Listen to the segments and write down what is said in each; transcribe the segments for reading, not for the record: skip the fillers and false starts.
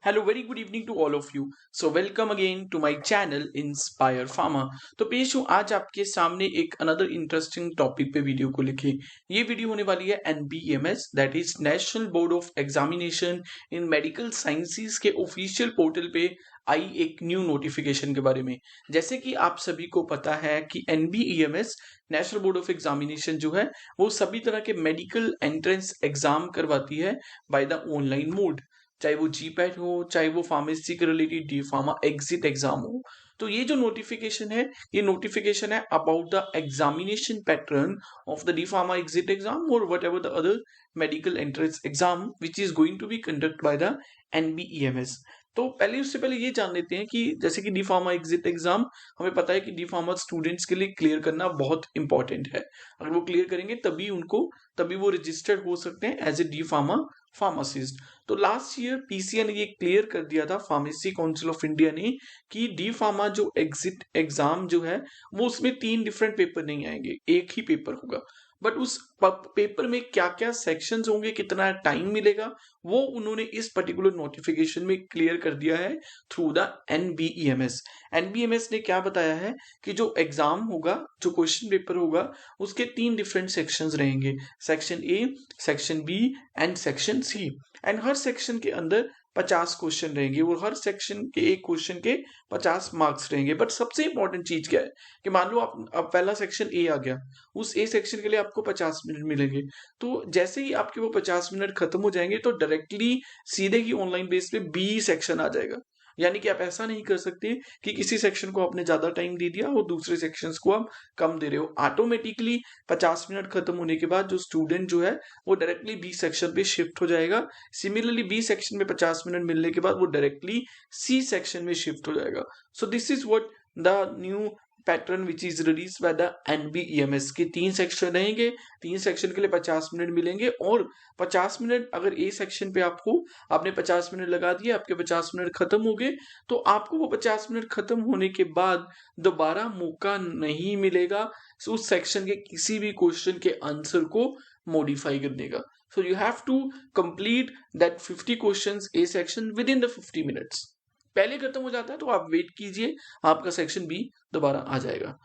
Hello, very good evening to all of you. So welcome again to my channel Inspire Pharma. तो पेश हूँ आज आपके सामने एक अनदर इंटरेस्टिंग टॉपिक पे वीडियो को लेके। ये वीडियो होने वाली है NBEMS that is national board of examination in medical sciences के ऑफिशियल पोर्टल पे आई एक न्यू नोटिफिकेशन के बारे में। जैसे कि आप सभी को पता है कि NBEMS national board of examination जो है वो सभी तरह के मेडिकल एंट्रेंस एग्जाम करवाती है बाय द ऑनलाइन मोड, चाहे वो जीपैट हो, चाहे वो फार्मेसी के related D pharma exit exam हो। तो ये जो नोटिफिकेशन है, ये नोटिफिकेशन है about the examination pattern of the D pharma exit exam और whatever the other medical entrance exam which is going to be conduct by the NBEMS। तो पहले उससे पहले ये जान लेते हैं कि जैसे कि डी फार्मा एग्जिट एग्जाम हमें पता है कि डी फार्मा स्टूडेंट्स के लिए क्लियर करना बहुत इंपॉर्टेंट है। अगर वो क्लियर करेंगे तभी वो रजिस्टर्ड हो सकते हैं as a D pharma pharmacist. तो लास्ट ईयर पीसीए ने ये क्लियर कर दिया था, फार्मेसी काउंसिल ऑफ इंडिया ने, कि डी फार्मा जो एग्जिट एग्जाम जो है वो उसमें 3 डिफरेंट पेपर नहीं आएंगे, एक ही पेपर होगा। बट उस पेपर में क्या क्या सेक्शंस होंगे, कितना टाइम मिलेगा, वो उन्होंने इस पर्टिकुलर नोटिफिकेशन में क्लियर कर दिया है थ्रू द NBEMS। NBEMS ने क्या बताया है कि जो एग्जाम होगा, जो क्वेश्चन पेपर होगा, उसके 3 डिफरेंट सेक्शंस रहेंगे, section A, section B and section C. And हर सेक्शन के अंदर 50 क्वेश्चन रहेंगे और हर सेक्शन के एक क्वेश्चन के 50 मार्क्स रहेंगे। बट सबसे इंपॉर्टेंट चीज क्या है कि मान लो आप पहला सेक्शन ए आ गया, उस ए सेक्शन के लिए आपको 50 मिनट मिलेंगे। तो जैसे ही आपके वो 50 मिनट खत्म हो जाएंगे तो डायरेक्टली सीधे ही ऑनलाइन बेस पे बी सेक्शन आ जाएगा। यानी कि आप ऐसा नहीं कर सकते कि किसी सेक्शन को आपने ज्यादा टाइम दे दिया और दूसरे सेक्शंस को आप कम दे रहे हो। ऑटोमेटिकली 50 मिनट खत्म होने के बाद जो स्टूडेंट जो है वो डायरेक्टली बी सेक्शन पे शिफ्ट हो जाएगा। सिमिलरली बी सेक्शन में 50 मिनट मिलने के बाद वो डायरेक्टली सी सेक्शन में शिफ्ट हो जाएगा। So this is what the new pattern which is release by the NBEMS के 3 सेक्शन रहेंगे, 3 सेक्शन के लिए 50 मिनट मिलेंगे और 50 मिनट अगर ए सेक्शन पे आपने 50 मिनट लगा दिए, आपके 50 मिनट खत्म हो गए, तो आपको वो 50 मिनट खत्म होने के बाद दोबारा मौका नहीं मिलेगा उस सेक्शन के किसी भी क्वेश्चन के आंसर को मॉडिफाई करने का। So you have to complete that 50 questions A section within the 50 minutes. पहले खत्म हो जाता है तो आप वेट कीजिए, आपका सेक्शन बी दोबारा आ जाएगा।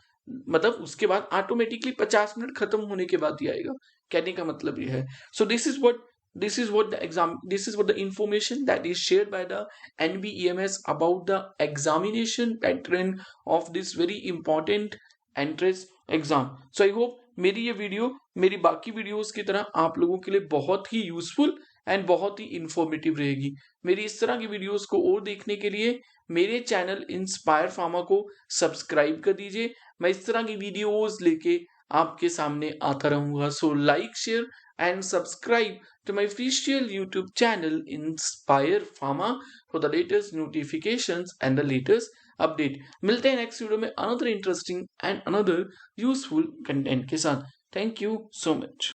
मतलब उसके बाद ऑटोमेटिकली 50 मिनट खत्म होने के बाद ही आएगा। कहने का मतलब ये है। सो this is what the information that is shared by the NBEMS about the examination pattern of this very important entrance exam. So I hope मेरी ये वीडियो मेरी बाकी वीडियोस की तरह आप लोगों के लिए बहुत ही यूजफुल एंड बहुत ही इंफॉर्मेटिव रहेगी। मेरी इस तरह की वीडियोस को और देखने के लिए मेरे चैनल इंस्पायर फार्मा को सब्सक्राइब कर दीजिए। मैं इस तरह की वीडियोस लेके आपके सामने आता रहूंगा। So like, share and subscribe to my official YouTube channel Inspire Pharma for the latest notifications and the latest update। मिलते हैं नेक्स्ट वीडियो में another interesting and another useful content के साथ। Thank you so much।